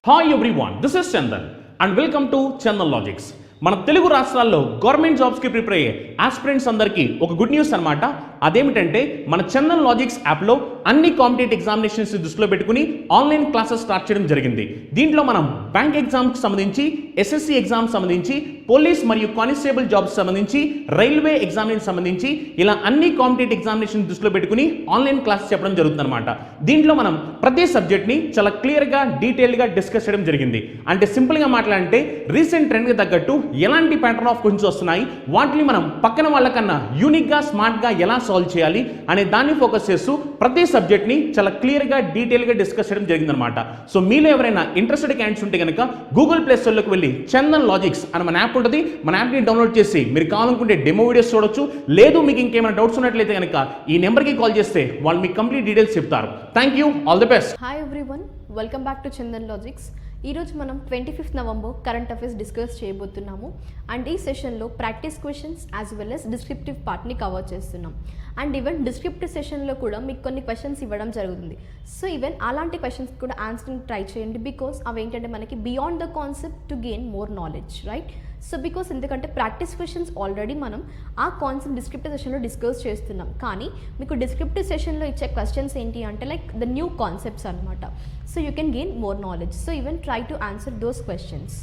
Hi everyone, this is Chandan and welcome to Chandan logics. మన తెలుగు రాష్ట్రాల్లో government జాబ్స్కి ప్రిపేర్ అయ్యే ఆస్పిరెంట్స్ అందరికీ ఒక గుడ్ న్యూస్ అనమాట. అదేమిటంటే మన చందన్ లాజిక్స్ యాప్లో అన్ని కాంపిటేటివ్ ఎగ్జామినేషన్స్ దృష్టిలో పెట్టుకుని ఆన్లైన్ క్లాసెస్ స్టార్ట్ చేయడం జరిగింది. దీంట్లో మనం బ్యాంక్ ఎగ్జామ్కి సంబంధించి, ఎస్ఎస్సి ఎగ్జామ్ సంబంధించి, పోలీస్ మరియు కానిస్టేబుల్ జాబ్స్ సంబంధించి, రైల్వే ఎగ్జామినేషన్ సంబంధించి ఇలా అన్ని కాంపిటేటివ్ ఎగ్జామినేషన్ దృష్టిలో పెట్టుకుని ఆన్లైన్ క్లాస్ చెప్పడం జరుగుతుంది అనమాట. దీంట్లో మనం ప్రతి సబ్జెక్ట్ని చాలా క్లియర్గా డీటెయిల్గా డిస్కస్ చేయడం జరిగింది. అంటే సింపుల్గా మాట్లాడంటే రీసెంట్ ట్రెండ్కి తగ్గట్టు ఎలాంటి ప్యాటర్న్ ఆఫ్ క్వశ్చన్స్ వస్తున్నాయి, వాటిని మనం పక్కన వాళ్ళకన్నా యూనిక్గా స్మార్ట్గా ఎలా సాల్వ్ చేయాలి అనే దాన్ని ఫోకస్ చేస్తూ ప్రతి సబ్జెక్ట్ని చాలా క్లియర్గా డీటెయిల్గా డిస్కస్ చేయడం జరిగిందనమాట. సో మీలో ఎవరైనా ఇంట్రెస్టెడ్ క్యాండిడేట్స్ ఉంటే కనుక గూగుల్ ప్లే స్టోర్లోకి వెళ్ళి చందన్ లాజిక్స్ అని మన యాప్ ఉంటుంది, మన యాప్ని డౌన్లోడ్ చేసి మీరు కావాలనుకుంటే డెమో వీడియోస్ చూడొచ్చు. లేదు మీకు ఇంకేమైనా డౌట్స్ ఉన్నట్లయితే కనుక ఈ నెంబర్కి కాల్ చేస్తే వాళ్ళు మీకు కంప్లీట్ డీటెయిల్స్ చెప్తారు. Thank you, all the best. Hi everyone, welcome back to Chandan logics. ఈరోజు మనం 25th November current affairs discuss చేయబోతున్నాము. అండ్ ఈ సెషన్లో practice questions as well as descriptive పార్ట్ని కవర్ చేస్తున్నాం. అండ్ ఈవెన్ డిస్క్రిప్టివ్ సెషన్లో కూడా మీకు కొన్ని క్వశ్చన్స్ ఇవ్వడం జరుగుతుంది. సో ఈవెన్ అలాంటి క్వశ్చన్స్ కూడా ఆన్సరింగ్ ట్రై చేయండి, బికాస్ అవి ఏంటంటే మనకి beyond the concept to gain more knowledge, right? So because ఎందుకంటే ప్రాక్టీస్ క్వశ్చన్స్ ఆల్రెడీ మనం ఆ కాన్సెప్ట్ డిస్క్రిప్టివ్ సెషన్లో డిస్కస్ చేస్తున్నాం, కానీ మీకు డిస్క్రిప్టివ్ సెషన్లో ఇచ్చే క్వశ్చన్స్ ఏంటి అంటే లైక్ ద న్యూ కాన్సెప్ట్స్ అనమాట. So you can gain more knowledge. So even try to answer those questions.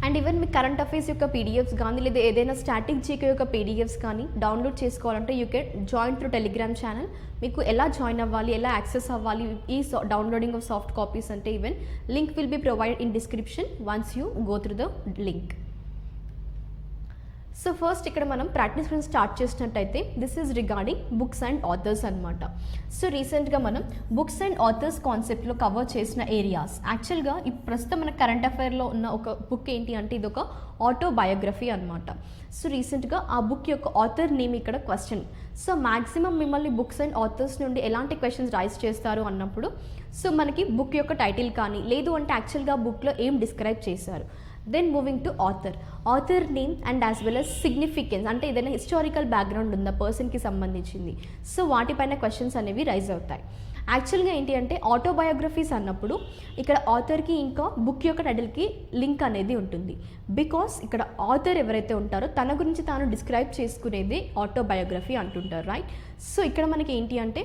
And even మీ కరెంట్ అఫైర్స్ యొక్క పీడిఎఫ్స్ కానీ లేదా ఏదైనా స్టాటిక్ జీకే యొక్క పీడిఎఫ్స్ కానీ డౌన్లోడ్ చేసుకోవాలంటే you can join through Telegram channel. మీకు ఎలా జాయిన్ అవ్వాలి, ఎలా యాక్సెస్ అవ్వాలి ఈ డౌన్లోడింగ్ ఆఫ్ సాఫ్ట్ కాపీస్ అంటే even link will be provide in description once you go through the link. So first ఇక్కడ మనం ప్రాక్టీస్ గురించి స్టార్ట్ చేసినట్టయితే this is regarding books and authors అనమాట. సో రీసెంట్గా మనం బుక్స్ అండ్ ఆథర్స్ కాన్సెప్ట్లో cover చేసిన ఏరియాస్. యాక్చువల్గా ఇప్పుడు ప్రస్తుతం మన కరెంట్ అఫైర్లో ఉన్న ఒక బుక్ ఏంటి అంటే ఇది ఒక ఆటోబయోగ్రఫీ అనమాట. సో రీసెంట్గా ఆ బుక్ యొక్క ఆథర్ నేమ్ ఇక్కడ క్వశ్చన్. సో మ్యాక్సిమం మిమ్మల్ని బుక్స్ అండ్ ఆథర్స్ నుండి ఎలాంటి క్వశ్చన్స్ రైజ్ చేస్తారు అన్నప్పుడు సో మనకి బుక్ యొక్క టైటిల్ కానీ లేదు అంటే యాక్చువల్గా బుక్లో ఏం డిస్క్రైబ్ చేశారు. Then moving to author name and as well as significance, అంటే ఏదైనా హిస్టారికల్ బ్యాక్గ్రౌండ్ ఉందా పర్సన్కి సంబంధించింది, సో వాటిపైన క్వశ్చన్స్ అనేవి రైజ్ అవుతాయి. యాక్చువల్గా ఏంటి అంటే ఆటోబయోగ్రఫీస్ అన్నప్పుడు ఇక్కడ ఆథర్కి ఇంకా బుక్ యొక్క టైటిల్కి లింక్ అనేది ఉంటుంది. బికాస్ ఇక్కడ ఆథర్ ఎవరైతే ఉంటారో తన గురించి తాను డిస్క్రైబ్ చేసుకునేది ఆటోబయోగ్రఫీ అంటుంటారు, రైట్? సో ఇక్కడ మనకి ఏంటి అంటే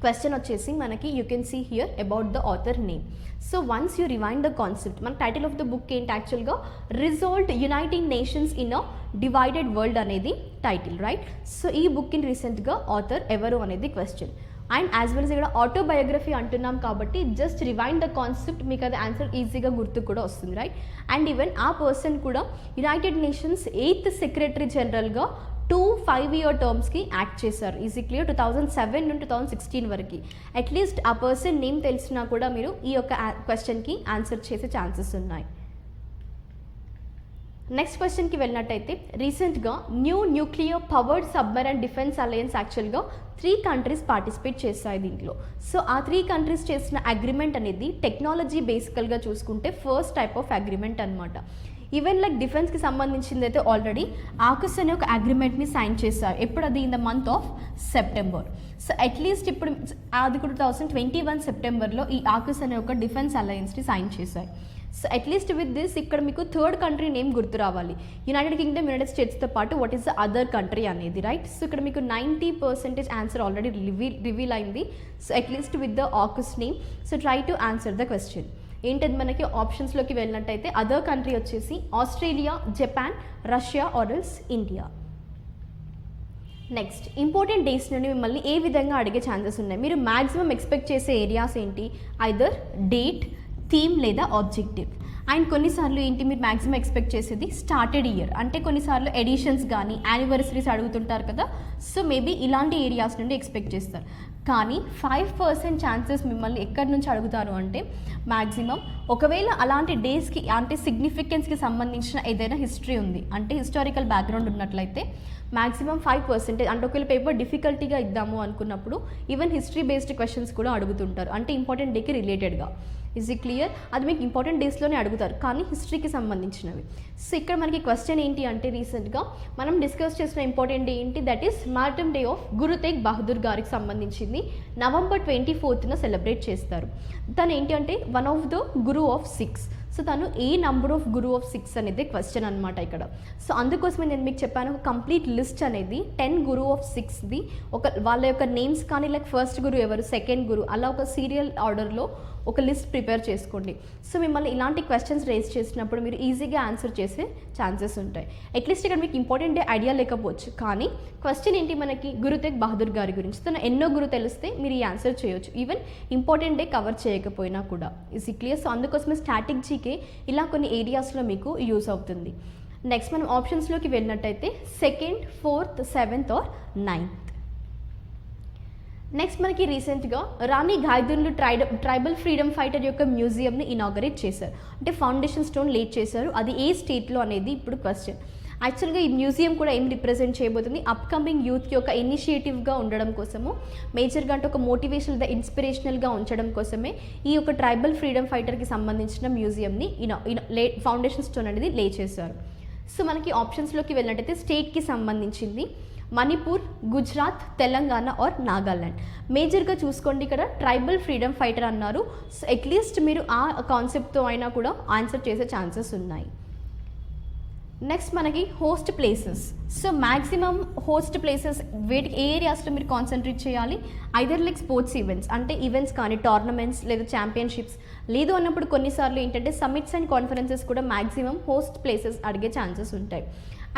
క్వశ్చన్ వచ్చేసి మనకి you can see here about the author name. So once you rewind the concept, మన టైటిల్ ఆఫ్ ద బుక్ ఏంటి యాక్చువల్గా result uniting nations in a divided world అనేది టైటిల్, రైట్? సో ఈ బుక్ని రీసెంట్గా ఆథర్ ఎవరు అనేది question. And as well as ఇక్కడ ఆటోబయోగ్రఫీ అంటున్నాం కాబట్టి జస్ట్ రివైండ్ ద కాన్సెప్ట్, మీకు అది ఆన్సర్ ఈజీగా గుర్తు కూడా వస్తుంది, రైట్? అండ్ ఈవెన్ ఆ పర్సన్ కూడా యునైటెడ్ నేషన్స్ 8th సెక్రటరీ జనరల్గా 2 5-year టర్మ్స్కి యాక్ట్ చేశారు. ఈజీ క్లియర్ 2007 నుండి 2016 వరకు. అట్లీస్ట్ ఆ పర్సన్ నేమ్ తెలిసినా కూడా మీరు ఈ యొక్క క్వశ్చన్కి ఆన్సర్ చేసే ఛాన్సెస్ ఉన్నాయి. నెక్స్ట్ క్వశ్చన్కి వెళ్ళినట్టయితే రీసెంట్గా nuclear powered submarine defence alliance యాక్చువల్గా 3 కంట్రీస్ పార్టిసిపేట్ చేస్తాయి దీంట్లో. సో ఆ 3 కంట్రీస్ చేసిన అగ్రిమెంట్ అనేది టెక్నాలజీ బేసికల్గా చూసుకుంటే ఫస్ట్ టైప్ ఆఫ్ అగ్రిమెంట్ అనమాట. ఈవెన్ లైక్ డిఫెన్స్కి సంబంధించింది అయితే ఆల్రెడీ ఆకస్ అనే ఒక అగ్రిమెంట్ని సైన్ చేశారు. ఎప్పుడు అది in the month of September. So at least ఇప్పుడు అది కూడా 2021 సెప్టెంబర్లో ఈ ఆకస్ అనే ఒక డిఫెన్స్ అలయన్స్ని సైన్ చేశాయి. సో అట్లీస్ట్ విత్ దిస్ ఇక్కడ మీకు థర్డ్ కంట్రీ నేమ్ గుర్తు రావాలి. యునైటెడ్ కింగ్డమ్, యునైటెడ్ స్టేట్స్తో పాటు what is the other country అనేది, రైట్? సో ఇక్కడ మీకు 90% ఆన్సర్ ఆల్రెడీ రివీల్ అయింది. So at least with the AUKUS name. So try to answer the question. ఏంటది మనకి ఆప్షన్స్లోకి వెళ్ళినట్టయితే అదర్ కంట్రీ వచ్చేసి Australia, Japan, Russia or else India. Next important dates నుండి మిమ్మల్ని ఏ విధంగా అడిగే ఛాన్సెస్ ఉన్నాయి, మీరు మ్యాక్సిమం ఎక్స్పెక్ట్ చేసే ఏరియాస్ ఏంటి, ఐదర్ డేట్, థీమ్ లేదా ఆబ్జెక్టివ్. అండ్ కొన్నిసార్లు ఏంటి మీరు మ్యాక్సిమం ఎక్స్పెక్ట్ చేసేది స్టార్టెడ్ ఇయర్, అంటే కొన్నిసార్లు ఎడిషన్స్ కానీ యానివర్సరీస్ అడుగుతుంటారు కదా. సో మేబీ ఇలాంటి ఏరియాస్ నుండి ఎక్స్పెక్ట్ చేస్తారు. కానీ 5% ఛాన్సెస్ మిమ్మల్ని ఎక్కడి నుంచి అడుగుతారు అంటే మ్యాక్సిమం ఒకవేళ అలాంటి డేస్కి అంటే సిగ్నిఫికెన్స్కి సంబంధించిన ఏదైనా హిస్టరీ ఉంది అంటే హిస్టారికల్ బ్యాక్గ్రౌండ్ ఉన్నట్లయితే మ్యాక్సిమం 5%. అంటే ఒకవేళ పేపర్ డిఫికల్టీగా ఇద్దాము అనుకున్నప్పుడు ఈవెన్ హిస్టరీ బేస్డ్ క్వశ్చన్స్ కూడా అడుగుతుంటారు, అంటే ఇంపార్టెంట్ డేకి రిలేటెడ్గా. Is it clear? అది మీకు ఇంపార్టెంట్ డేస్లోనే అడుగుతారు, కానీ హిస్టరీకి సంబంధించినవి. సో ఇక్కడ మనకి క్వశ్చన్ ఏంటి అంటే రీసెంట్గా మనం డిస్కస్ చేసిన ఇంపార్టెంట్ డే ఏంటి, that is martyrdom day of Guru Tegh Bahadur గారికి సంబంధించింది. November 24th సెలబ్రేట్ చేస్తారు. తను ఏంటి అంటే one of the Guru of 6. So తను ఏ నంబర్ ఆఫ్ గురు ఆఫ్ 6 అనేది క్వశ్చన్ అనమాట ఇక్కడ. సో అందుకోసమే నేను మీకు చెప్పాను, ఒక కంప్లీట్ లిస్ట్ అనేది 10 గురు ఆఫ్ 6ది ఒక వాళ్ళ యొక్క నేమ్స్ కానీ, లైక్ ఫస్ట్ గురు ఎవరు, సెకండ్ గురు, అలా ఒక సీరియల్ ఆర్డర్లో ఒక లిస్ట్ ప్రిపేర్ చేసుకోండి. సో మిమ్మల్ని ఇలాంటి క్వశ్చన్స్ రేస్ చేసినప్పుడు మీరు ఈజీగా ఆన్సర్ చేసే ఛాన్సెస్ ఉంటాయి. అట్లీస్ట్ ఇక్కడ మీకు ఇంపార్టెంట్ డే ఐడియా లేకపోవచ్చు, కానీ క్వశ్చన్ ఏంటి మనకి గురు తేగ్ బహదూర్ గారి గురించి. తను ఎన్నో గురు తెలిస్తే మీరు ఈ ఆన్సర్ చేయొచ్చు, ఈవెన్ ఇంపార్టెంట్ డే కవర్ చేయకపోయినా కూడా. Is it clear? సో అందుకోసమే స్టాటిక్ జీకే ఇలా కొన్ని ఏరియాస్లో మీకు యూస్ అవుతుంది. నెక్స్ట్ మనం ఆప్షన్స్లోకి వెళ్ళినట్టయితే 2nd, 4th, 7th are 9th. Next మనకి రీసెంట్గా రాణి గాయదున్లు ట్రైబల్ ఫ్రీడమ్ ఫైటర్ యొక్క మ్యూజియంని ఇనాగరేట్ చేశారు, అంటే ఫౌండేషన్ స్టోన్ లేట్ చేశారు. అది ఏ స్టేట్లో అనేది ఇప్పుడు క్వశ్చన్. యాక్చువల్గా ఈ మ్యూజియం కూడా ఏం రిప్రజెంట్ చేయబోతుంది, అప్కమింగ్ యూత్కి ఒక ఇనిషియేటివ్గా ఉండడం కోసము, మేజర్గా అంటే ఒక మోటివేషనల్ ఇన్స్పిరేషనల్గా ఉంచడం కోసమే ఈ యొక్క ట్రైబల్ ఫ్రీడమ్ ఫైటర్కి సంబంధించిన మ్యూజియంని ఫౌండేషన్ స్టోన్ అనేది లే చేశారు. సో మనకి ఆప్షన్స్లోకి వెళ్ళినట్టయితే స్టేట్కి సంబంధించింది మణిపూర్, గుజరాత్, తెలంగాణ ఆర్ నాగాల్యాండ్. మేజర్గా చూసుకోండి, ఇక్కడ ట్రైబల్ ఫ్రీడమ్ ఫైటర్ అన్నారు. సో అట్లీస్ట్ మీరు ఆ కాన్సెప్ట్తో అయినా కూడా ఆన్సర్ చేసే ఛాన్సెస్ ఉన్నాయి. నెక్స్ట్ మనకి host places. So maximum host places వేటికి ఏ ఏరియాస్లో మీరు కాన్సన్ట్రేట్ చేయాలి, ఐదర్ లైక్ స్పోర్ట్స్ ఈవెంట్స్, అంటే ఈవెంట్స్ కానీ టోర్నమెంట్స్ లేదా ఛాంపియన్షిప్స్, లేదు అన్నప్పుడు కొన్నిసార్లు ఏంటంటే సమ్మిట్స్ అండ్ కాన్ఫరెన్సెస్ కూడా మ్యాక్సిమం హోస్ట్ ప్లేసెస్ అడిగే ఛాన్సెస్ ఉంటాయి.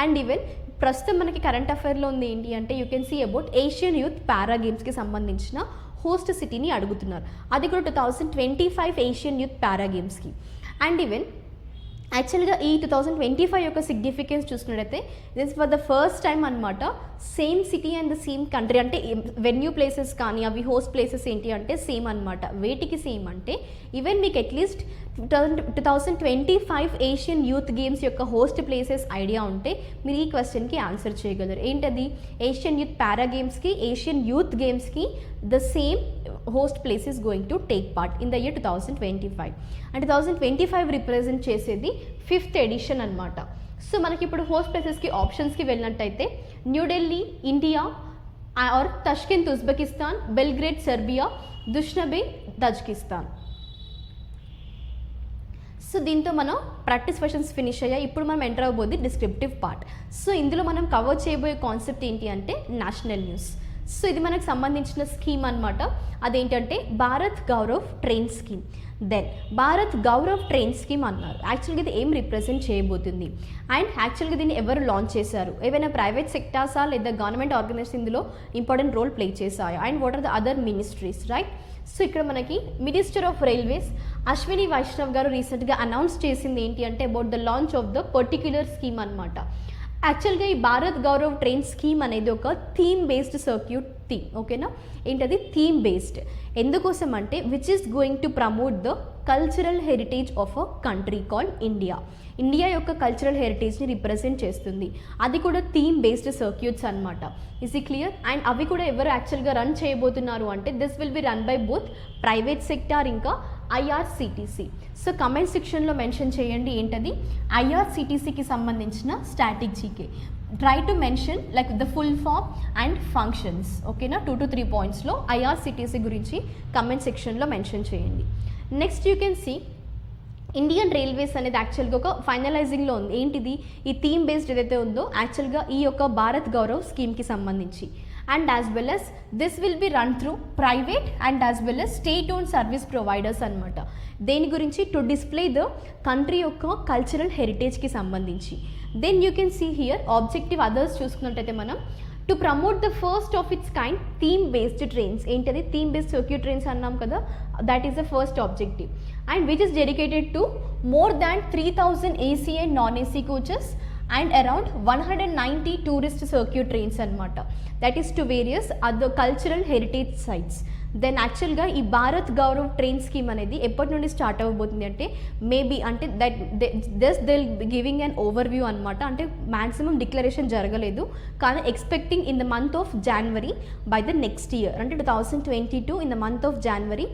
అండ్ ఈవెన్ ప్రస్తుతం మనకి కరెంట్ అఫైర్లో ఉంది ఏంటి అంటే you can see about Asian youth para గేమ్స్కి సంబంధించిన హోస్ట్ సిటీని అడుగుతున్నారు, అది కూడా 2025 ఏషియన్ యూత్ పారా గేమ్స్కి. అండ్ ఈవెన్ యాక్చువల్గా ఈ 2025 యొక్క సిగ్నిఫికెన్స్ చూసుకున్నట్టయితే this for the first time అనమాట same city and the same country, అంటే వెన్యూ ప్లేసెస్ కానీ అవి హోస్ట్ ప్లేసెస్ ఏంటి అంటే సేమ్ అనమాట. వేటికి సేమ్ అంటే ఈవెన్ మీకు అట్లీస్ట్ 2025 ఏషియన్ యూత్ గేమ్స్ యొక్క హోస్ట్ ప్లేసెస్ ఐడియా ఉంటే మీరు ఈ క్వశ్చన్కి ఆన్సర్ చేయగలరు. ఏంటది, ఏషియన్ యూత్ పారా గేమ్స్కి, ఏషియన్ యూత్ గేమ్స్కి the same host place is going to take part in the year 2025. and 2025 represent చేసేది 5th ఎడిషన్ అనమాట. సో మనకి ఇప్పుడు హోస్ట్ ప్లేసెస్కి ఆప్షన్స్కి వెళ్ళినట్టయితే New Delhi India or Tashkent Uzbekistan, Belgrade Serbia, Dushanbe Tajikistan. So దీంతో మనం ప్రాక్టీస్ క్వశ్చన్స్ ఫినిష్ అయ్యాయి. ఇప్పుడు మనం ఎంటర్ అవ్వబోద్ది డిస్క్రిప్టివ్ పార్ట్. సో ఇందులో మనం కవర్ చేయబోయే కాన్సెప్ట్ ఏంటి అంటే నేషనల్ న్యూస్. సో ఇది మనకు సంబంధించిన స్కీమ్ అనమాట. అదేంటంటే Bharat Gaurav train scheme. Then Bharat Gaurav train scheme అన్నారు. యాక్చువల్గా ఇది ఏం రిప్రజెంట్ చేయబోతుంది అండ్ యాక్చువల్గా దీన్ని ఎవరు లాంచ్ చేశారు, ఏవైనా ప్రైవేట్ సెక్టార్సా లేదా గవర్నమెంట్ ఆర్గనైజేషన్ ఇందులో ఇంపార్టెంట్ రోల్ ప్లే చేశాయా, and what are the other ministries, right. So ఇక్కడ మనకి minister of railways Ashwini Vaishnaw గారు రీసెంట్గా అనౌన్స్ చేసింది ఏంటి అంటే about the launch of the particular scheme అనమాట. యాక్చువల్గా ఈ భారత్ గౌరవ్ ట్రైన్ స్కీమ్ అనేది ఒక థీమ్ బేస్డ్ సర్క్యూట్ థీమ్, ఓకేనా. ఏంటది థీమ్ బేస్డ్, ఎందుకోసం అంటే which is going to promote the cultural heritage of a country called India. India యొక్క కల్చరల్ హెరిటేజ్ని రిప్రజెంట్ చేస్తుంది. అది కూడా థీమ్ బేస్డ్ సర్క్యూట్స్ అనమాట. ఇస్ ఈ క్లియర్? అండ్ అవి కూడా ఎవరు యాక్చువల్గా రన్ చేయబోతున్నారు అంటే this will be run by both private sector ఇంకా ఐఆర్సిటీసీ. సో కమెంట్ సెక్షన్లో మెన్షన్ చేయండి ఏంటది ఐఆర్సిటీసీకి సంబంధించిన static GK. Try to mention like the full form and functions, ఓకేనా. 2 to 3 పాయింట్స్లో ఐఆర్సిటీసీ గురించి కమెంట్ సెక్షన్లో మెన్షన్ చేయండి. Next you can see Indian railways అనేది యాక్చువల్గా ఒక ఫైనలైజింగ్లో ఉంది. ఏంటిది, ఈ థీమ్ బేస్డ్ ఏదైతే ఉందో యాక్చువల్గా ఈ యొక్క భారత్ గౌరవ్ స్కీమ్కి సంబంధించి. And as well as this will be run through private and as well as state own service providers అనమాట. దేని గురించి, టు డిస్ప్లే ద కంట్రీ యొక్క కల్చరల్ హెరిటేజ్కి సంబంధించి. Then you can see here objective others చూసుకున్నట్టయితే మనం to promote the first of its kind theme based trains. ఏంటది, theme based circuit trains అన్నాం కదా, that is the first objective. And which is dedicated to more than 3000 AC and non-AC coaches and around 190 tourist circuit trains అనమాట. That is to various other cultural heritage sites. Then యాక్చువల్గా ఈ Bharat Gaurav train scheme అనేది ఎప్పటి నుండి start అవ్వబోతుంది అంటే maybe అంటే that they'll giving an overview అనమాట. అంటే మ్యాక్సిమం డిక్లరేషన్ జరగలేదు కానీ expecting in the month of January by the next year అంటే 2022 in the month of January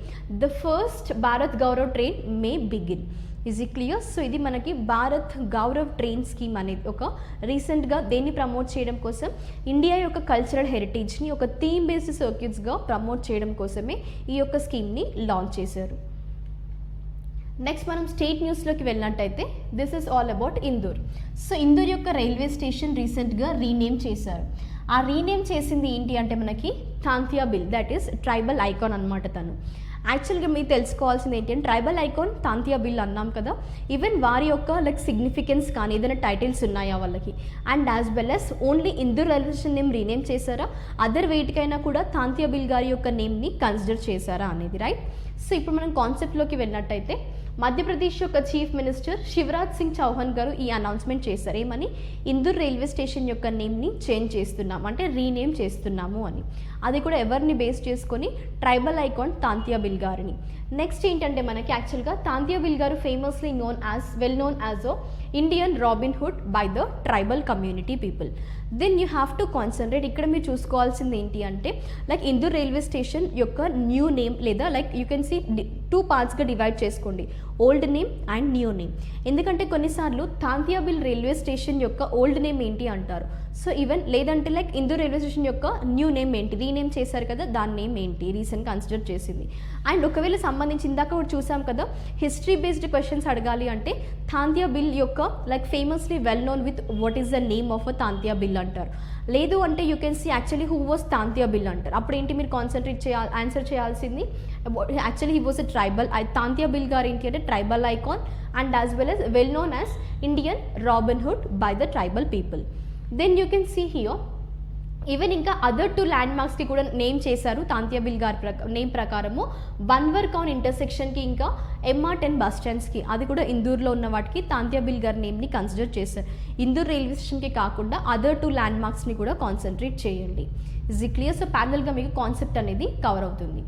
the first Bharat Gaurav train may begin. Is it clear? So ఇది మనకి Bharat Gaurav train scheme అనేది ఒక రీసెంట్గా దేన్ని ప్రమోట్ చేయడం కోసం ఇండియా యొక్క కల్చరల్ హెరిటేజ్ని ఒక థీమ్ బేస్డ్ సర్క్యూట్స్గా ప్రమోట్ చేయడం కోసమే ఈ యొక్క స్కీమ్ని లాంచ్ చేశారు. నెక్స్ట్ మనం స్టేట్ న్యూస్లోకి వెళ్ళినట్టయితే this is all about Indore. So Indore యొక్క రైల్వే స్టేషన్ రీసెంట్గా రీనేమ్ చేశారు. ఆ రీనేమ్ చేసింది ఏంటి అంటే మనకి Tantia bill, that is tribal icon అనమాట తను. యాక్చువల్గా మీరు తెలుసుకోవాల్సింది ఏంటి అంటే ట్రైబల్ ఐకాన్ తాంతియా బిల్ అన్నాం కదా, ఈవెన్ వారి యొక్క లైక్ సిగ్నిఫికెన్స్ కానీ ఏదైనా టైటిల్స్ ఉన్నాయా వాళ్ళకి, and as well as only Indur railway station name rename చేశారా, అదర్ వెయిట్కైనా కూడా తాంతియా బిల్ గారి యొక్క నేమ్ని కన్సిడర్ చేశారా అనేది, రైట్? సో ఇప్పుడు మనం కాన్సెప్ట్లోకి వెళ్ళినట్టయితే మధ్యప్రదేశ్ యొక్క చీఫ్ మినిస్టర్ శివరాజ్ సింగ్ చౌహాన్ గారు ఈ అనౌన్స్మెంట్ చేశారు. ఏమని? ఇందూర్ రైల్వే స్టేషన్ యొక్క నేమ్ని చేంజ్ చేస్తున్నాం అంటే రీనేమ్ చేస్తున్నాము అని. అది కూడా ఎవరిని బేస్ చేసుకొని? ట్రైబల్ ఐకాన్ తాంతియా బిల్ గారిని. నెక్స్ట్ ఏంటంటే మనకి యాక్చువల్గా తాంతియా బిల్ గారు famously well known as Indian Robin Hood by the tribal community people. Then you have to concentrate. ఇక్కడ మీరు చూసుకోవాల్సింది ఏంటి అంటే లైక్ ఇందూర్ రైల్వే స్టేషన్ యొక్క న్యూ నేమ్ లేదా లైక్ యూ కెన్ సీ 2 పార్ట్స్గా డివైడ్ చేసుకోండి, old name and new name. ఎందుకంటే కొన్నిసార్లు తాంతియా బిల్ రైల్వే స్టేషన్ యొక్క ఓల్డ్ నేమ్ ఏంటి అంటారు. సో ఈవెన్ లేదంటే లైక్ ఇందూర్ రైల్వే స్టేషన్ యొక్క న్యూ నేమ్ ఏంటి, రీనేమ్ చేశారు కదా, దాని నేమ్ ఏంటి రీసెంట్ కన్సిడర్ చేసింది. అండ్ ఒకవేళ సంబంధించి ఇందాక కూడా చూసాం కదా హిస్టరీ బేస్డ్ క్వశ్చన్స్ అడగాలి అంటే తాంతియా బిల్ యొక్క like famously well known with what is the name of a Tantia Bhil అంటారు. లేదు అంటే you can see actually who was Tantia Bhil అంటారు. అప్పుడు ఏంటి మీరు కాన్సన్ట్రేట్ ఆన్సర్ చేయాల్సింది actually he was a tribal. Tantia Bhil గారు ఏంటి అంటే tribal icon and as well as well known as Indian Robin Hood by the tribal people. Then you can see here even ఇంకా other 2 land మార్క్స్కి కూడా name చేశారు Tantia bill గారి name ప్రకారము. బన్వర్ కౌన్ ఇంటర్సెక్షన్కి ఇంకా MR10 బస్ స్టాండ్స్కి, అది కూడా ఇందూర్లో ఉన్న వాటికి తాంతియా బిల్ గారి నేమ్ని కన్సిడర్ చేశారు. ఇందూర్ రైల్వే స్టేషన్కి కాకుండా అదర్ 2 ల్యాండ్ మార్క్స్ని కూడా కాన్సన్ట్రేట్ చేయండి. Is it clear? సో ప్యారలల్గా మీకు కాన్సెప్ట్ అనేది కవర్ అవుతుంది.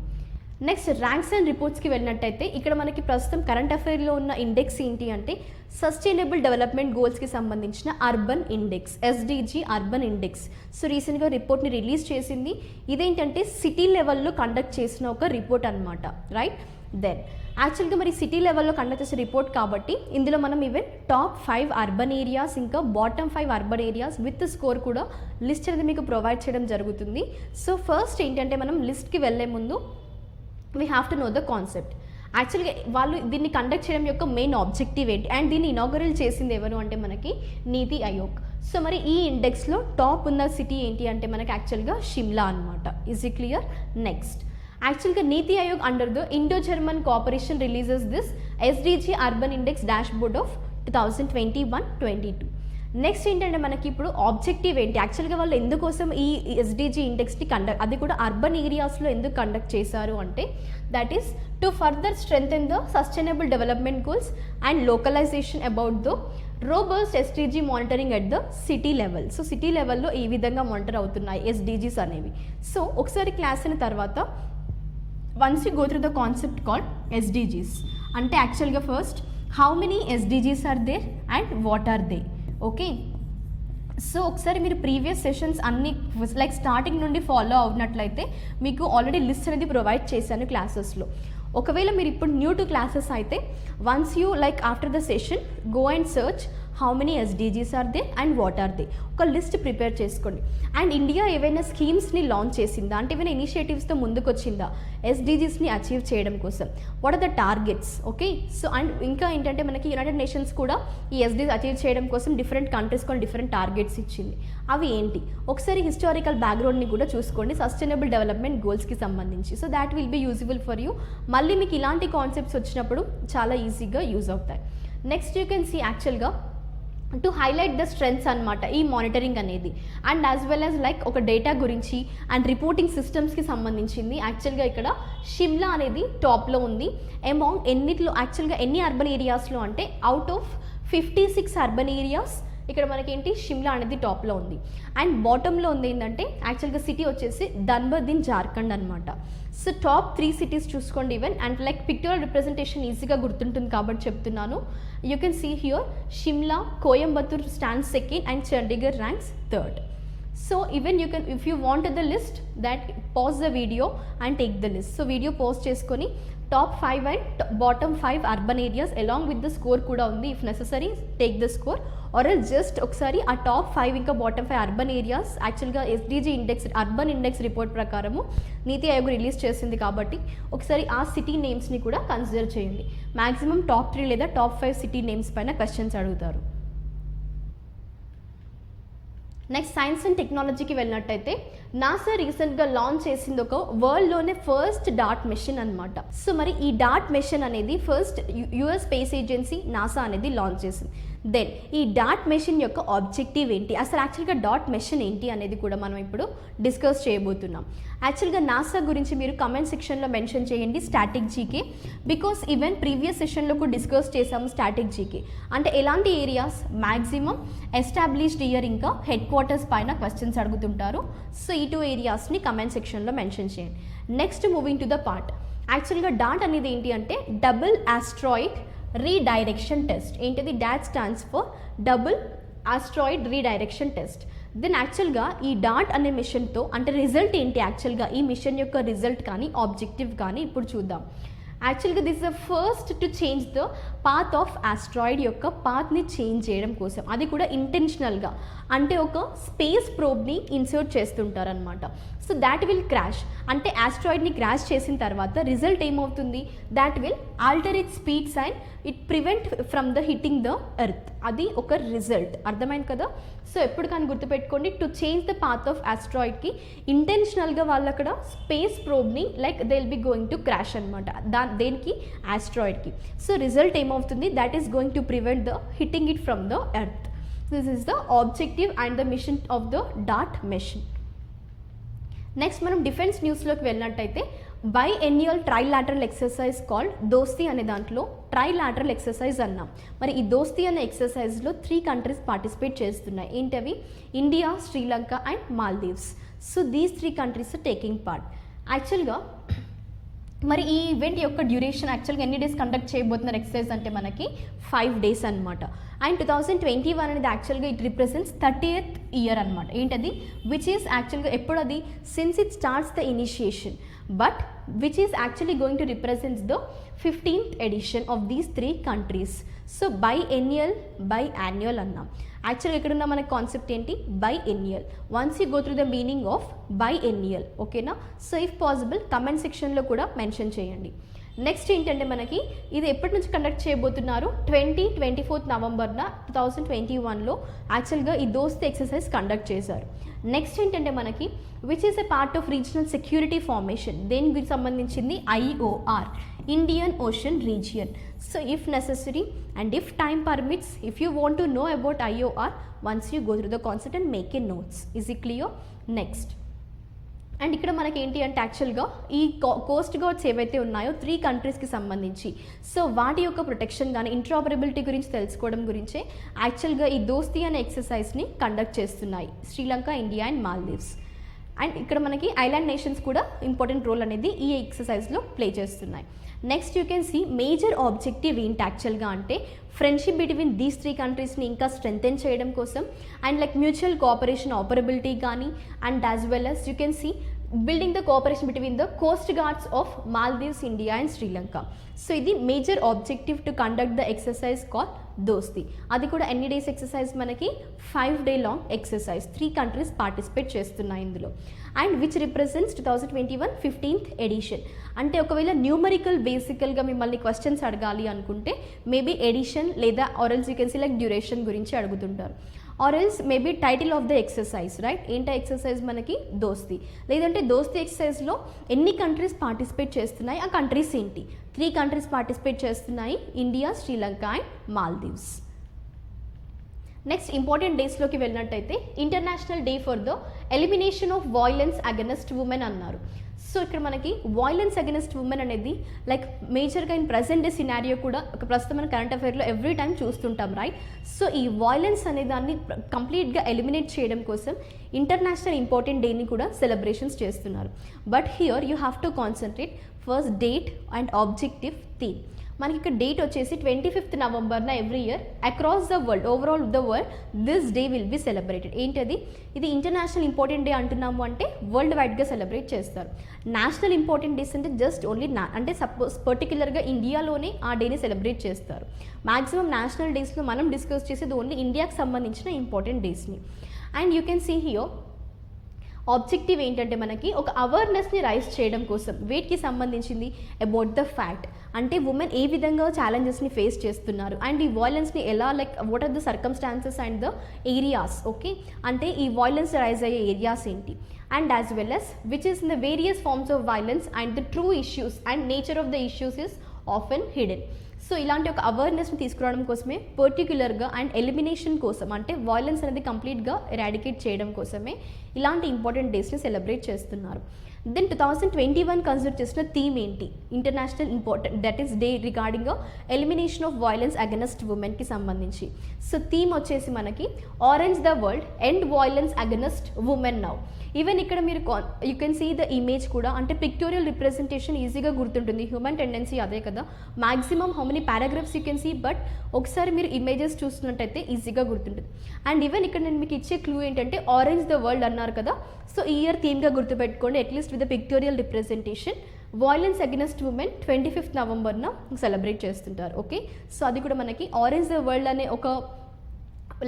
నెక్స్ట్ ర్యాంక్స్ అండ్ రిపోర్ట్స్కి వెళ్ళినట్టయితే ఇక్కడ మనకి ప్రస్తుతం కరెంట్ అఫైర్లో ఉన్న ఇండెక్స్ ఏంటి అంటే సస్టైనబుల్ డెవలప్మెంట్ గోల్స్కి సంబంధించిన urban index, SDG urban index. So రీసెంట్గా రిపోర్ట్ని రిలీజ్ చేసింది. ఇదేంటంటే సిటీ లెవెల్లో కండక్ట్ చేసిన ఒక రిపోర్ట్ అనమాట, రైట్? దెన్ యాక్చువల్గా మరి సిటీ లెవెల్లో కండక్ట్ చేసే రిపోర్ట్ కాబట్టి ఇందులో మనం ఈవెన్ టాప్ 5 అర్బన్ ఏరియాస్ ఇంకా bottom 5 urban areas with score కూడా లిస్ట్ అనేది మీకు ప్రొవైడ్ చేయడం జరుగుతుంది. సో ఫస్ట్ ఏంటంటే మనం లిస్ట్కి వెళ్ళే ముందు we have to know the concept. యాక్చువల్గా వాళ్ళు దీన్ని కండక్ట్ చేయడం యొక్క మెయిన్ ఆబ్జెక్టివ్ ఏంటి అండ్ దీన్ని ఇనాగరల్ చేసింది ఎవరు అంటే మనకి నీతి ఆయోగ్. సో మరి ఈ ఇండెక్స్లో టాప్ ఉన్న సిటీ ఏంటి అంటే మనకి యాక్చువల్గా షిమ్లా అనమాట. Is it clear? నెక్స్ట్ యాక్చువల్గా నీతి Aayog under the Indo German cooperation releases this SDG urban index dash board of 2021-22. Next ఏంటంటే మనకి ఇప్పుడు ఆబ్జెక్టివ్ ఏంటి, యాక్చువల్గా వాళ్ళు ఎందుకోసం ఈ SDG ఇండెక్స్ని అది కూడా అర్బన్ ఏరియాస్లో ఎందుకు కండక్ట్ చేశారు అంటే that is to further strengthen the sustainable development goals and localisation about the robust SDG monitoring at the city level. So city లెవెల్లో ఈ విధంగా మానిటర్ అవుతున్నాయి SDGs అనేవి. సో ఒకసారి క్లాస్ అయిన తర్వాత once you go through the concept called SDGs అంటే యాక్చువల్గా first how many SDGs are there and what are they. Okay, so ఒకసారి మీరు ప్రీవియస్ సెషన్స్ అన్ని లైక్ స్టార్టింగ్ నుండి ఫాలో అవునట్లయితే మీకు ఆల్రెడీ లిస్ట్ అనేది ప్రొవైడ్ చేశాను క్లాసెస్లో. ఒకవేళ మీరు ఇప్పుడు న్యూ టు క్లాసెస్ అయితే once you like after the session go and search how many SDGs are they and what are they, ఒక లిస్ట్ ప్రిపేర్ చేసుకోండి. అండ్ ఇండియా ఏవైనా స్కీమ్స్ని లాంచ్ చేసిందా అంటే ఏమైనా ఇనిషియేటివ్స్తో ముందుకు వచ్చిందా SDGsని అచీవ్ చేయడం కోసం, what are the targets. Okay, so and ఇంకా ఏంటంటే మనకి యునైటెడ్ నేషన్స్ కూడా ఈ SDGs అచీవ్ చేయడం కోసం డిఫరెంట్ కంట్రీస్ కొన్ని డిఫరెంట్ టార్గెట్స్ ఇచ్చింది. అవి ఏంటి ఒకసారి హిస్టారికల్ బ్యాక్గ్రౌండ్ని కూడా చూసుకోండి సస్టైనబుల్ డెవలప్మెంట్ గోల్స్కి సంబంధించి. So that will be useful for you. మళ్ళీ మీకు ఇలాంటి కాన్సెప్ట్స్ వచ్చినప్పుడు చాలా ఈజీగా యూజ్ అవుతాయి. నెక్స్ట్ యూ కెన్ సీ యాక్చువల్గా టు హైలైట్ ద స్ట్రెంగ్స్ అనమాట ఈ మానిటరింగ్ అనేది and as well as like ఒక డేటా గురించి అండ్ రిపోర్టింగ్ సిస్టమ్స్కి సంబంధించింది. యాక్చువల్గా ఇక్కడ షిమ్లా అనేది టాప్లో ఉంది. అమాంగ్ ఎన్నిట్లో యాక్చువల్గా ఎన్ని అర్బన్ ఏరియాస్లో అంటే అవుట్ ఆఫ్ 56 అర్బన్ ఏరియాస్ ఇక్కడ మనకి ఏంటి షిమ్లా అనేది టాప్లో ఉంది. అండ్ బాటంలో ఉంది ఏంటంటే యాక్చువల్గా సిటీ వచ్చేసి ధన్బాద్ ఇన్ జార్ఖండ్ అనమాట. సో టాప్ 3 సిటీస్ చూసుకోండి even. And like pictorial representation ఈజీగా గుర్తుంటుంది కాబట్టి చెప్తున్నాను. You can see here Shimla, Coimbatore stands second and Chandigarh ranks third. So even you can, if you want the list, that pause the video and take the list. So video pause cheskoni top 5 and bottom 5 urban areas along with the score kuda undi. If necessary take the score, or else just oksari a top 5 inka bottom 5 urban areas actually ga SDG index urban index report prakaramu Niti Aayog release chesindi kabatti oksari aa city names ni kuda consider cheyandi. Maximum top 3 leda top 5 city names paina questions adugutaru. Next science and టెక్నాలజీకి వెళ్ళినట్టయితే NASA రీసెంట్గా launch చేసింది ఒక వరల్డ్లోనే first dot machine అనమాట. So మరి ఈ dot machine అనేది first US space agency NASA అనేది లాంచ్ చేసింది. దెన్ ఈ డాట్ మిషన్ యొక్క ఆబ్జెక్టివ్ ఏంటి, అసలు యాక్చువల్గా డాట్ మిషన్ ఏంటి అనేది కూడా మనం ఇప్పుడు డిస్కస్ చేయబోతున్నాం. యాక్చువల్గా నాసా గురించి మీరు కమెంట్ సెక్షన్లో మెన్షన్ చేయండి static GK, because even previous సెషన్లో కూడా డిస్కస్ చేసాము స్టాటిక్ జీకే అంటే ఎలాంటి ఏరియాస్ మ్యాక్సిమం ఎస్టాబ్లిష్డ్ ఇయర్ ఇంకా హెడ్ క్వార్టర్స్ పైన క్వశ్చన్స్ అడుగుతుంటారు. సో ఈ 2 ఏరియాస్ని కమెంట్ సెక్షన్లో మెన్షన్ చేయండి. Next moving to the part. యాక్చువల్గా డాట్ అనేది ఏంటి అంటే డబుల్ ఆస్ట్రాయిడ్ రీడైరెక్షన్ టెస్ట్. ఏంటిది? డాట్ stands for double asteroid redirection test. Then యాక్చువల్గా ఈ డాట్ అనే మిషన్తో అంటే రిజల్ట్ ఏంటి, యాక్చువల్గా ఈ మిషన్ యొక్క రిజల్ట్ కానీ ఆబ్జెక్టివ్ కానీ ఇప్పుడు చూద్దాం. యాక్చువల్గా this is the first to change the path of asteroid యొక్క పాత్ని చేంజ్ చేయడం కోసం, అది కూడా ఇంటెన్షనల్గా అంటే ఒక స్పేస్ ప్రోబ్ని ఇన్సర్ట్ చేస్తుంటారనమాట. సో దాట్ విల్ క్రాష్ అంటే ఆస్ట్రాయిడ్ని క్రాష్ చేసిన తర్వాత రిజల్ట్ ఏమవుతుంది, that will alter it speeds and it prevent from the hitting the earth. అది ఒక రిజల్ట్. అర్థమైంది కదా? సో ఎప్పుడు కానీ గుర్తుపెట్టుకోండి, to change the path of ఆస్ట్రాయిడ్కి ఇంటెన్షనల్గా వాళ్ళు అక్కడ స్పేస్ ప్రోబ్ని like they will be going to crash అనమాట దేనికి, ఆస్ట్రాయిడ్కి. సో రిజల్ట్ ఏమవుతుంది, that is going to prevent the hitting it from the earth. This is the objective and the mission of the డాట్ మిషన్. నెక్స్ట్ మనం defence న్యూస్లోకి వెళ్ళినట్టయితే biannual trilateral exercise called దోస్తీ అనే దాంట్లో ట్రైలాటరల్ ఎక్సర్సైజ్ అన్నాం. మరి ఈ దోస్తీ అనే ఎక్సర్సైజ్లో 3 కంట్రీస్ పార్టిసిపేట్ చేస్తున్నాయి. ఏంటవి? India, Sri Lanka and Maldives. So these 3 countries taking part. యాక్చువల్గా మరి ఈ ఈవెంట్ యొక్క డ్యూరేషన్ యాక్చువల్గా ఎన్ని డేస్ కండక్ట్ చేయబోతున్నారు ఎక్సర్సైజ్ అంటే మనకి 5 days అనమాట. అండ్ 2021 అనేది యాక్చువల్గా ఇట్ రిప్రజెంట్స్ 30th ఇయర్ అనమాట. ఏంటది? విచ్ ఈస్ యాక్చువల్గా ఎప్పుడు అది, since it starts the initiation, but which is actually going to represents the 15th edition of these 3 countries. So biennial, biannual అన్నాం. యాక్చువల్గా ఎక్కడున్న మనకి కాన్సెప్ట్ ఏంటి, biennial. Once you go through the meaning of biennial, ఓకేనా? So if possible comment సెక్షన్లో కూడా mention చేయండి. Next ఏంటంటే మనకి ఇది ఎప్పటి నుంచి కండక్ట్ చేయబోతున్నారు, 24th నవంబర్న 2021లో యాక్చువల్గా ఈ దోస్తీ ఎక్సర్సైజ్ కండక్ట్ చేశారు. నెక్స్ట్ ఏంటంటే మనకి which is a part of regional security formation, దేనికి సంబంధించింది IOR, Indian ocean region. So if necessary and if time permits, if you want to know about IOR, once you go through the concept and make a notes. Is it clear? Next and ఇక్కడ మనకి ఏంటి అంటే యాక్చువల్గా ఈ Coast guards ఏవైతే ఉన్నాయో 3 కంట్రీస్కి సంబంధించి, సో వాటి యొక్క ప్రొటెక్షన్ కానీ ఇంట్రాపరబిలిటీ గురించి తెలుసుకోవడం గురించే యాక్చువల్గా ఈ దోస్తీ అనే ఎక్సర్సైజ్ని కండక్ట్ చేస్తున్నాయి Sri Lanka, India and Maldives. And ఇక్కడ మనకి ఐలాండ్ నేషన్స్ కూడా ఇంపార్టెంట్ రోల్ అనేది ఈ ఎక్సర్సైజ్లో ప్లే చేస్తున్నాయి. Next you can see major objective ఏంటి యాక్చువల్గా అంటే ఫ్రెండ్షిప్ బిట్వీన్ దీస్ 3 కంట్రీస్ని ఇంకా స్ట్రెంథెన్ చేయడం కోసం and like mutual cooperation operability కానీ and as well as you can see building the cooperation between the coast guards of Maldives, India and Sri Lanka. So ఇది major objective to conduct the exercise call Dosti. అది కూడా ఎన్ని days exercise మనకి 5 day long exercise. 3 countries participate చేస్తున్నాయి ఇందులో. And which represents 2021 15th edition. అంటే ఒకవేళ numerical బేసికల్గా మిమ్మల్ని క్వశ్చన్స్ అడగాలి అనుకుంటే మేబీ ఎడిషన్ లేదా or else you can see like duration గురించి అడుగుతుంటారు, or else maybe title of the exercise, right? ఏంటో ఎక్సర్సైజ్ మనకి దోస్తీ. లేదంటే దోస్తీ ఎక్సర్సైజ్లో ఎన్ని కంట్రీస్ పార్టిసిపేట్ చేస్తున్నాయి, ఆ కంట్రీస్ ఏంటి? 3 కంట్రీస్ పార్టిసిపేట్ చేస్తున్నాయి, India, Sri Lanka and Maldives. Next important డేస్లోకి వెళ్ళినట్టయితే international day for the elimination of violence against women అన్నారు. సో ఇక్కడ మనకి వైలెన్స్ అగెనిస్ట్ ఉమెన్ అనేది లైక్ మేజర్గా ఇన్ ప్రజెంట్ డే సినారియో కూడా ఒక ప్రస్తుతం మన కరెంట్ అఫైర్లో ఎవ్రీ టైం చూస్తుంటాం రైట్. సో ఈ వైలెన్స్ అనే దాన్ని కంప్లీట్గా ఎలిమినేట్ చేయడం కోసం ఇంటర్నేషనల్ ఇంపార్టెంట్ డేని కూడా సెలబ్రేషన్స్ చేస్తున్నారు. But here you have to concentrate first date and objective theme. మనకి ఇక్కడ డేట్ వచ్చేసి 25th నవంబర్న every year across the world overall the world this day will be celebrated. ఏంటది, ఇది ఇంటర్నేషనల్ ఇంపార్టెంట్ డే అంటున్నాము అంటే వరల్డ్ వైడ్గా సెలబ్రేట్ చేస్తారు. నేషనల్ ఇంపార్టెంట్ డేస్ అంటే జస్ట్ ఓన్లీ అంటే సపోజ్ పర్టికులర్గా ఇండియాలోనే ఆ డేని సెలబ్రేట్ చేస్తారు. మ్యాక్సిమం నేషనల్ డేస్లో మనం డిస్కస్ చేసేది ఓన్లీ ఇండియాకి సంబంధించిన ఇంపార్టెంట్ డేస్ని. And you can see here objective ఏంటంటే మనకి ఒక అవేర్నెస్ని రైజ్ చేయడం కోసం వీటికి సంబంధించింది అబౌట్ ద ఫ్యాక్ట్ అంటే ఉమెన్ ఏ విధంగా ఛాలెంజెస్ని ఫేస్ చేస్తున్నారు అండ్ ఈ వాయిలెన్స్ని ఎలా like what are the circumstances and the areas okay అంటే ఈ వాయిలెన్స్ రైజ్ అయ్యే ఏరియాస్ ఏంటి and as well as which is in the various forms of violence and the true issues and nature of the issues is often hidden. So ఇలాంటి ఒక అవేర్నెస్ని తీసుకురావడం కోసమే పర్టిక్యులర్గా and elimination కోసం అంటే వాయిలెన్స్ అనేది కంప్లీట్గా ఎరాడికేట్ చేయడం కోసమే ఇలాంటి ఇంపార్టెంట్ డేస్ని సెలబ్రేట్ చేస్తున్నారు. దెన్ 2021 కన్సిడర్ చేసిన థీమ్ ఏంటి, international important that is day regarding elimination of violence against ఉమెన్కి సంబంధించి. సో థీమ్ వచ్చేసి మనకి orange the world end violence against women now. Even ఇక్కడ మీరు you can see the image కూడా అంటే పిక్టోరియల్ రిప్రజెంటేషన్ ఈజీగా గుర్తుంటుంది. హ్యూమన్ టెండెన్సీ అదే కదా, maximum how many paragraphs you can see but ఒకసారి మీరు ఇమేజెస్ చూస్తున్నట్టయితే ఈజీగా గుర్తుంటుంది. అండ్ ఈవెన్ ఇక్కడ నేను మీకు ఇచ్చే క్లూ ఏంటంటే ఆరెంజ్ ద వరల్డ్ అన్నారు కదా, సో ఈ ఇయర్ థీమ్గా గుర్తుపెట్టుకోండి at least with the pictorial representation violence against women 25th నవంబర్న సెలబ్రేట్ చేస్తుంటారు. ఓకే, సో అది కూడా మనకి ఆరెంజ్ ద వరల్డ్ అనే ఒక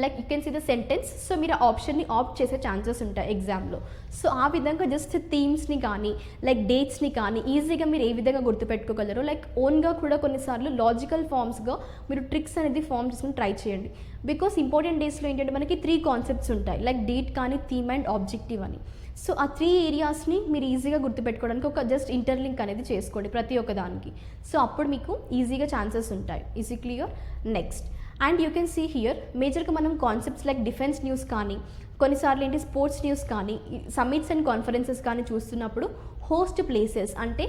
like you can see the sentence. So మీరు ఆ ఆప్షన్ని ఆప్ట్ చేసే ఛాన్సెస్ ఉంటాయి ఎగ్జామ్లో. సో ఆ విధంగా జస్ట్ థీమ్స్ని కానీ లైక్ డేట్స్ని కానీ ఈజీగా మీరు ఏ విధంగా గుర్తుపెట్టుకోగలరు లైక్ ఓన్గా కూడా కొన్నిసార్లు లాజికల్ ఫామ్స్గా మీరు ట్రిక్స్ అనేది ఫామ్ చేసుకుని ట్రై చేయండి. బికాస్ ఇంపార్టెంట్ డేస్లో ఏంటంటే మనకి 3 కాన్సెప్ట్స్ ఉంటాయి లైక్ డేట్ కానీ థీమ్ అండ్ ఆబ్జెక్టివ్ అని. సో ఆ 3 ఏరియాస్ని మీరు ఈజీగా గుర్తుపెట్టుకోవడానికి ఒక జస్ట్ ఇంటర్లింక్ అనేది చేసుకోండి ప్రతి ఒక్క దానికి. సో అప్పుడు మీకు ఈజీగా ఛాన్సెస్ ఉంటాయి. Easy clear. Next and you can see here మేజర్గా మనం కాన్సెప్ట్స్ లైక్ డిఫెన్స్ న్యూస్ కానీ కొన్నిసార్లు ఏంటి స్పోర్ట్స్ న్యూస్ కానీ సమ్మిట్స్ అండ్ కాన్ఫరెన్సెస్ కానీ చూస్తున్నప్పుడు హోస్ట్ ప్లేసెస్ అంటే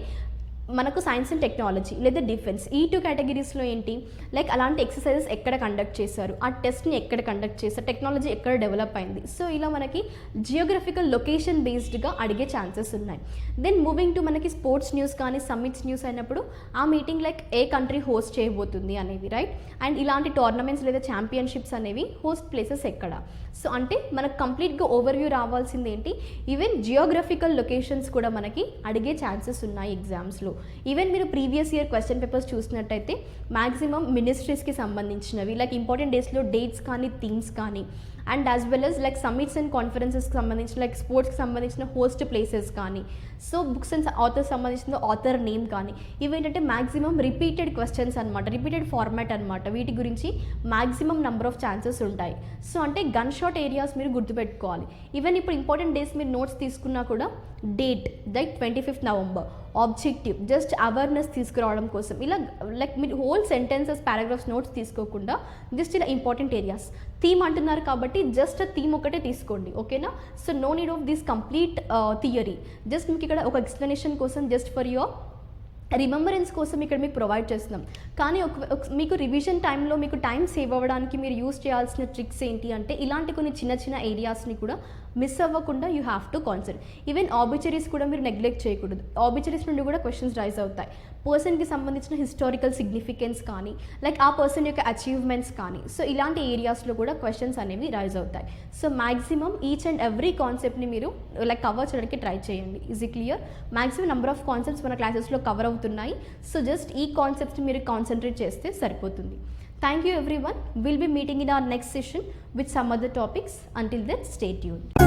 మనకు సైన్స్ అండ్ టెక్నాలజీ లేదా డిఫెన్స్ ఈ 2 కేటగిరీస్లో ఏంటి లైక్ అలాంటి ఎక్సర్సైజెస్ ఎక్కడ కండక్ట్ చేశారు, ఆ టెస్ట్ని ఎక్కడ కండక్ట్ చేశారు, టెక్నాలజీ ఎక్కడ డెవలప్ అయింది. సో ఇలా మనకి జియోగ్రఫికల్ లొకేషన్ బేస్డ్గా అడిగే ఛాన్సెస్ ఉన్నాయి. దెన్ మూవింగ్ టు మనకి స్పోర్ట్స్ న్యూస్ కానీ సమ్మిట్స్ న్యూస్ అయినప్పుడు ఆ మీటింగ్ లైక్ ఏ కంట్రీ హోస్ట్ చేయబోతుంది అనేవి రైట్. అండ్ ఇలాంటి టోర్నమెంట్స్ లేదా ఛాంపియన్షిప్స్ అనేవి హోస్ట్ ప్లేసెస్ ఎక్కడ. సో అంటే మనకు కంప్లీట్గా ఓవర్వ్యూ రావాల్సింది ఏంటి, ఈవెన్ జియోగ్రఫికల్ లొకేషన్స్ కూడా మనకి అడిగే ఛాన్సెస్ ఉన్నాయి ఎగ్జామ్స్లో. ఈవెన్ మీరు ప్రీవియస్ ఇయర్ క్వశ్చన్ పేపర్స్ చూసినట్టయితే మ్యాక్సిమం మినిస్ట్రీస్కి సంబంధించినవి లైక్ ఇంపార్టెంట్ డేస్లో డేట్స్ కానీ థీమ్స్ కానీ and as well as like summits and కాన్ఫరెన్సెస్కి సంబంధించిన లైక్ స్పోర్ట్స్కి సంబంధించిన హోస్ట్ ప్లేసెస్ కానీ సో బుక్స్ అండ్ ఆథర్స్ సంబంధించిన ఆథర్ నేమ్ కానీ ఇవేంటంటే మ్యాక్సిమం రిపీటెడ్ క్వశ్చన్స్ అనమాట, రిపీటెడ్ ఫార్మాట్ అనమాట. వీటి గురించి మ్యాక్సిమం నెంబర్ ఆఫ్ ఛాన్సెస్ ఉంటాయి. సో అంటే గన్ షాట్ ఏరియాస్ మీరు గుర్తుపెట్టుకోవాలి. ఈవెన్ ఇప్పుడు ఇంపార్టెంట్ డేస్ మీరు నోట్స్ తీసుకున్నా కూడా date like 25th November, objective just awareness తీసుకురావడం కోసం ఇలా లైక్ మీరు హోల్ సెంటెన్సెస్ పారాగ్రాఫ్స్ నోట్స్ తీసుకోకుండా జస్ట్ ఇలా ఇంపార్టెంట్ ఏరియాస్. థీమ్ అంటున్నారు కాబట్టి జస్ట్ థీమ్ ఒకటే తీసుకోండి ఓకేనా. So no need of this complete theory, just మీకు ఇక్కడ ఒక ఎక్స్ప్లెనేషన్ కోసం జస్ట్ ఫర్ యువర్ రిమెంబరెన్స్ కోసం ఇక్కడ మీకు ప్రొవైడ్ చేస్తున్నాం. కానీ మీకు రివిజన్ టైంలో మీకు టైం సేవ్ అవ్వడానికి మీరు యూస్ చేయాల్సిన ట్రిక్స్ ఏంటి అంటే ఇలాంటి కొన్ని చిన్న చిన్న ఏరియాస్ని కూడా మిస్ అవ్వకుండా you have to concentrate. Even obituaries కూడా మీరు నెగ్లెక్ట్ చేయకూడదు. ఆబిచరీస్ నుండి కూడా క్వశ్చన్స్ రైజ్ అవుతాయి. పర్సన్కి సంబంధించిన హిస్టారికల్ సిగ్నిఫికెన్స్ కానీ లైక్ ఆ పర్సన్ యొక్క అచీవ్మెంట్స్ కానీ సో ఇలాంటి ఏరియాస్లో కూడా క్వశ్చన్స్ అనేవి రైజ్ అవుతాయి. So maximum each and every కాన్సెప్ట్ని మీరు లైక్ కవర్ చేయడానికి ట్రై చేయండి. Easy clear. Maximum number of concepts మన క్లాసెస్లో కవర్ అవుతున్నాయి. సో జస్ట్ ఈ కాన్సెప్ట్ని మీరు కాన్సన్ట్రేట్ చేస్తే సరిపోతుంది. Thank you everyone. We'll be meeting in our next session with some other topics. Until then, stay tuned.